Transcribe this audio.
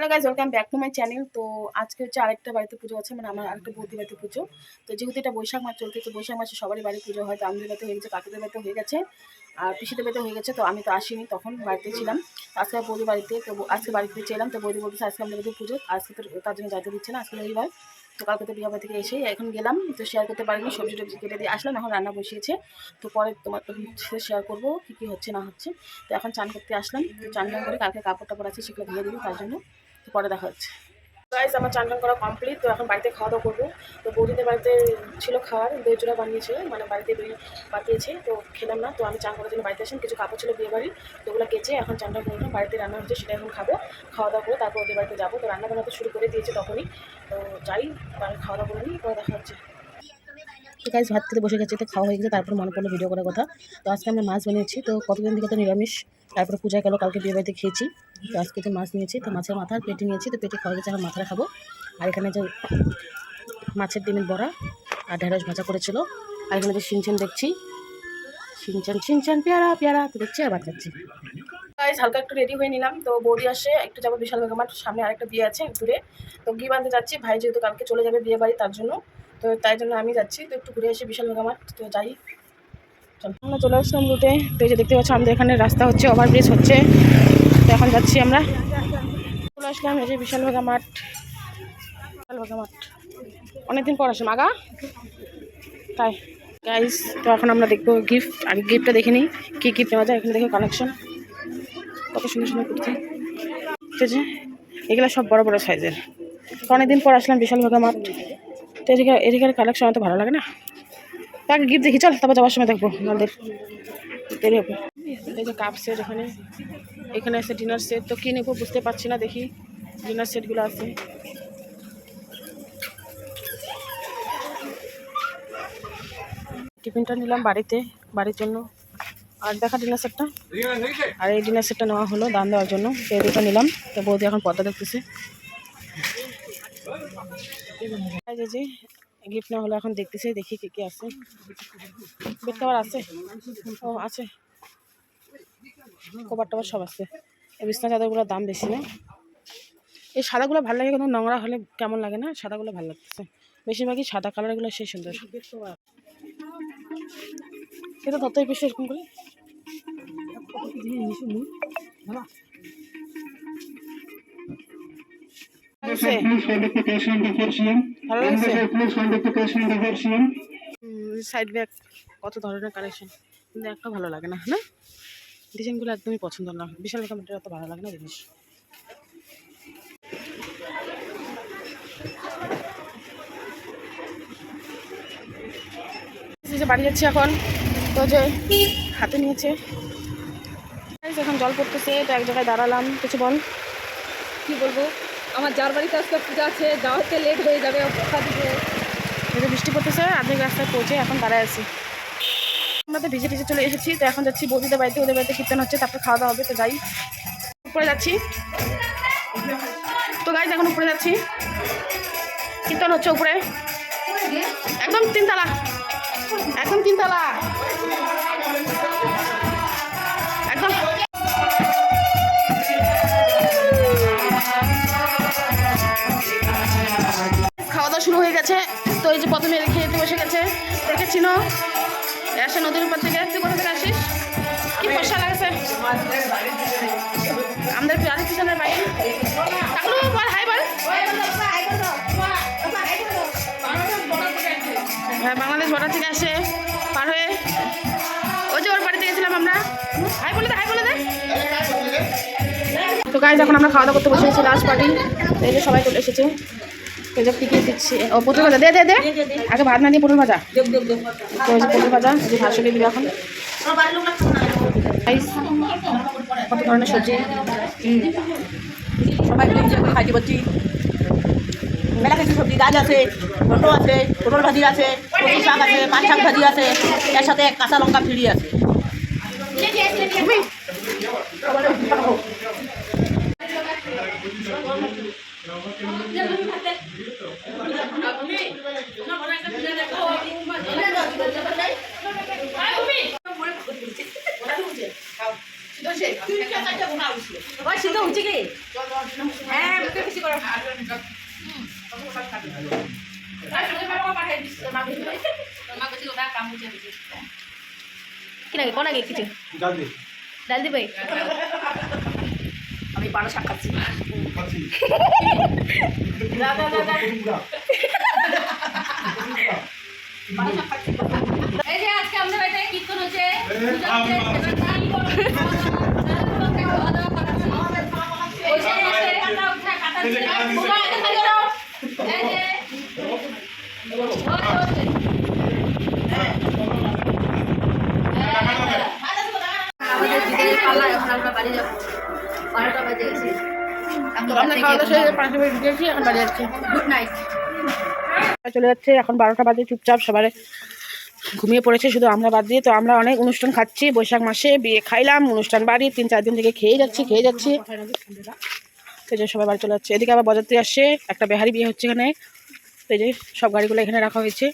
Hello guys, welcome back to my channel. তো আজকে হচ্ছে আরেকটা বাড়িতে পুজো আছে, মানে আমার আরেকটা বৌদি বাড়িতে পুজো। তো যেহেতু এটা বৈশাখ মাস চলছে, তো বৈশাখ মাসে সবারই বাড়ি পুজো হয়। তো আমাদের বাড়িতে হয়ে গেছে, কাকুদের বাড়িতে হয়ে গেছে, আর পিসিদের বাড়িতে হয়ে গেছে। তো আমি তো আসিনি, তখন বাড়িতে ছিলাম। আজকে বৌদি বাড়িতে, তো আজকে বাড়িতে ছিলাম। তো বৌদি বলতেছে আজকে আমাদের বাড়িতে পুজো, আজকে তো তার জন্য যাইতে দিচ্ছে না, আজকে রবিবার। তো কালকে তো বিয়ে বাড়ি থেকে এসেই এখন গেলাম, তো শেয়ার করতে পারিনি, সবজি টবজি কেটে দিয়ে আসলাম, এখন রান্না বসিয়েছে। তো পরে তোমার সাথে শেয়ার করবো কী কী হচ্ছে না হচ্ছে। তো এখন চান করতে আসলাম, তো চান টান করে কালকে কাপড় টাপড় আছে সেগুলো ধুয়ে দিবি, তার জন্য তো পরে দেখা হচ্ছে। গাইজ আমার চান টান করা কমপ্লিট, তো এখন বাড়িতে খাওয়া দাওয়া করবো। তো বৌদিদের বাড়িতে ছিল খাওয়ার, দই চূড়া বানিয়েছে, মানে বাড়িতে দই পাঠিয়েছে, তো খেলাম না। তো আমি চান করার জন্য বাড়িতে আসলাম, কিছু কাপড় ছিল বিয়ে বাড়ি, তো ওগুলো কেচে এখন চান টান করলাম। বাড়িতে রান্না হচ্ছে, সেটা এখন খাবো, খাওয়া দাওয়া করে তারপর ওদের বাড়িতে যাবো। তো রান্না বান্না শুরু করে দিয়েছে তখনই, তো যাই খাওয়া দাওয়া করে নিই, পরে দেখা হচ্ছে। তো গাইজ ভাত খেতে বসে গেছে, তো খাওয়া হয়ে গেছে, তারপর মনে পড়লো ভিডিও করার কথা। তো আজকে আমরা মাছ বানিয়েছি, তো কতদিন থেকে তো নিরামিষ, তারপরে পূজা গেল, কালকে বিয়ে বাড়িতে খেয়েছি। তো আজকে তো মাছ নিয়েছি, তো মাছের মাথা আর পেটে নিয়েছি, তো পেটে খাওয়া গেছে, এখন মাথাটা খাবো। আর এখানে যে মাছের ডিমের বড়া আর ঢেঁড়স ভাজা করেছিল, আর এখানে যে সিনচান দেখছি, সিনচান পেয়ারা পেয়ারা তো দেখছি আর ভাত খাচ্ছি। গাইজ হালকা একটু রেডি হয়ে নিলাম, তো বৌদি আসে, একটু যাবো বিশাল মেঘামাঠ, সামনে আরেকটা বিয়ে আছে ঘুরে, তো গি বাঁধতে যাচ্ছি। ভাই যেহেতু কালকে চলে যাবে বিয়ে বাড়ি, তার জন্য, তো তাই জন্য আমি যাচ্ছি, তো একটু ঘুরে এসে বিশাল মেঘামাঠ, তো যাই। আমরা চলে আসলাম রুটে, তো এই যে দেখতে পাচ্ছি আমাদের এখানে রাস্তা হচ্ছে, ওভারব্রিজ হচ্ছে, তো এখন যাচ্ছি আমরা। চলে আসলাম এই যে বিশাল মেঘামাঠ, বিশাল মেঘামাঠ অনেকদিন পর আসলাম আগা তাই। গাইস তো এখন আমরা দেখবো গিফট, আর গিফটটা দেখে নিই কী গিফট নেওয়া যায়। এখানে দেখো কালেকশন, কত সুন্দর সুন্দর কুর্তি, ঠিক আছে, এগুলো সব বড় বড় সাইজের। তো অনেকদিন পর আসলাম বিশাল মেঘামাঠ, তো এদিকের কালেকশন অত ভালো লাগে না, তাকে গিফট দেখি, চল তারপর যাওয়ার সময় দেখবো, আমাদের দেরি হবে। এই যে কাপ সেট, এখানে এখানে আছে ডিনার সেট, তো কী নেবো বুঝতে পারছি না, দেখি ডিনার সেটগুলো আছে। টিফিনটা নিলাম বাড়ির জন্য, আর দেখা ডিনার সেটটা, আর এই ডিনার সেটটা নেওয়া হলো দান দেওয়ার জন্য, তো এই দুটো নিলাম। তো বৌদি এখন পর্দা দেখতেছে, যে গিফট নেওয়া হলো, এখন দেখতেছে, দেখি কী কী আছে। বেড কভার আছে, ও আছে, কভার টভার সব আছে। এই বিছনা চাদরগুলোর দাম বেশি না, এই সাদাগুলো ভালো লাগে, কিন্তু নোংরা হলে কেমন লাগে না, সাদাগুলো ভালো লাগতেছে, বেশিরভাগই সাদা কালারগুলো সেই সুন্দর। এটা ততই বেশি এরকম করে সাইড ব্যাগ, কত ধরনের কালেকশন, কিন্তু একটা ভালো লাগে না, না ডিজাইনগুলো একদমই পছন্দ না, বিশাল মেঘামাঠের অত ভালো লাগে না জিনিস। বাড়ি যাচ্ছি এখন, তো যে হাতে নিয়েছে, এখন জল পড়তেছে, তো এক জায়গায় দাঁড়ালাম, কিছু বল। কি বলবো, আমার যার বাড়িতে আজকে পূজা আছে, যাওয়াতে লেট হয়ে যাবে, বৃষ্টি পড়তেছে, অর্ধেক রাস্তায় পৌঁছে এখন দাঁড়ায় আছি। আমরা তো ভিজে ভিজে চলে এসেছি, তো এখন যাচ্ছি বৌদিদের বাড়িতে, ওদের বাড়িতে কীর্তন হচ্ছে, তারপর খাওয়া দাওয়া হবে, তো যাই উপরে যাচ্ছি। তো গাইজ এখন উপরে যাচ্ছি, কীর্তন হচ্ছে উপরে, একদম তিনতলা, একদম তিনতলা, একদম। খাওয়া দাওয়া শুরু হয়ে গেছে, তো এই যে প্রথমে খেতে বসে গেছে, দেখেছি না আসে নদীর উপর থেকে। তুই কোথা থেকে আসিস? কি ফসা লাগছে আমাদের প্রাণী পিছনের বাড়ি, হাই বল। হ্যাঁ, বাংলাদেশ বর্ডার থেকে আসে পার হয়ে, ওই যে ওর বাড়িতে গেছিলাম আমরা। হাই বলে দে, হাই বলে দে। তো গাইজ এখন আমরা খাওয়া দাওয়া করতে বসে গেছি, লাস্ট পার্টি, এই যে সবাই চলে এসেছে। এই যে টিকিট দিচ্ছি, ও পটল ভাজা দে দে দে, আগে ভাত না দিয়ে পটল ভাজা, তো ওই যে পটল ভাজা, যে ভাত সরিয়ে দিবে এখন। কত ধরনের সবজি, সবাই খাইতে পাচ্ছি, মেলা কিছু সবজি, গাছ আছে, ঘন্ট আছে, পটল ভাজি আছে, কচু শাক আছে, পাঁচ শাক ভাজি আছে, এর সাথে কাঁচা লঙ্কা ফিরি আছে। সিদ্ধ হচ্ছে কি? হ্যাঁ কি লাগে কোন আগে কিছু ডাল দিবে আমি পাড়া শাক খাচ্ছি এই যে আজকে আমাদের বাড়িতে কীর্তন হচ্ছে আমরা বাড়ি যাবো 12টা বাজে গেছে আমরা খাওয়া দাওয়া শেষে 5 মিনিট গিয়েছি এখন বাড়ি যাচ্ছি গুড নাইট চলে যাচ্ছে এখন 12টা বাজে চুপচাপ সবাই ঘুমিয়ে পড়েছে শুধু আমরা বাদ দিয়ে। তো আমরা অনেক অনুষ্ঠান খাচ্ছি বৈশাখ মাসে, বিয়ে খাইলাম, অনুষ্ঠান বাড়ি 3-4 দিন থেকে খেয়ে যাচ্ছি তো যে সবাই বাড়ি চলে যাচ্ছে। এদিকে আবার বজাতে আসছে, একটা বেহারি বিয়ে হচ্ছে এখানে। তো এই যে সব গাড়িগুলো এখানে রাখা হয়েছে।